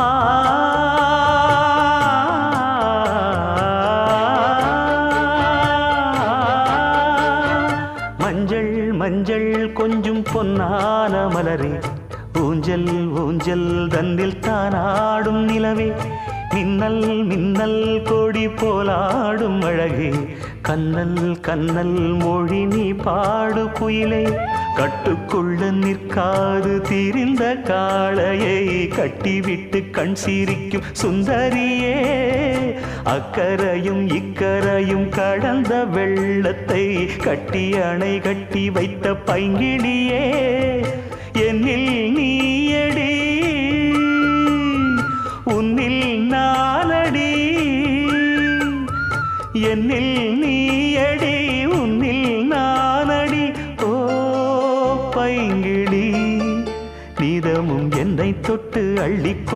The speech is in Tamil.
ஆ மஞ்சள் மஞ்சள் கொஞ்சம் பொன்னான மலரே ஊஞ்சல் ஊஞ்சல் தன்னில் தானாடும் நிலவே மின்னல் மின்னல் கொடி போலாடும் அழகே கண்ணல் கண்ணல் மொழி நீ பாடு குயிலே கட்டுக்குள்ள நிற்காது தீரிந்த காளையை கட்டிவிட்டு கண் சிரிக்கும் சுந்தரியே அக்கரையும் இக்கரையும் கடந்த வெள்ளத்தை கட்டி அணை கட்டி வைத்த பைங்கிளியே என்னில் நீயடி உன்னில் நானடி என்னில் நீயடி உன்னில் நானடி ஓ பைங்கிளி நீதமும் என்னை தொட்டு அள்ளி